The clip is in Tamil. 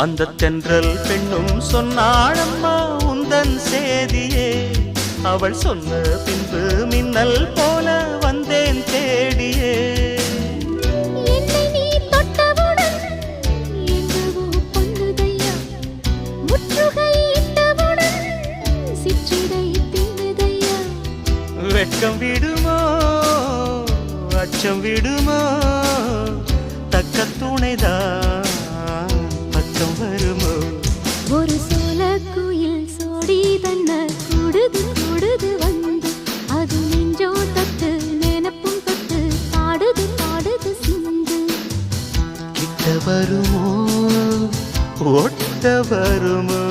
அந்த தென்றல் பெண்ணும் சொன்னாளம்மா உந்தன் சேதியே. அவள் சொன்ன பின்பு மின்னல் போல வந்தேன் தேடியே. என்னை நீ தொட்டவுடன் எங்கவோ பொங்குதையா, முற்றுகையிட்டவுடன் சிற்றிடை தின்னுதையா. வெட்கம் விடுமோ அச்சம் விடுமோ, தக்க துணைதான் பக்கம் வருமோ. ஒரு சோல குயில் சோடி தன்ன கூடுது கூடுது வந்து, அது நெஞ்சோ தொட்டு நினப்பும் தொட்டு பாடுது பாடுது சிந்து. கிட்ட வருமோ ஒட்ட வருமோ.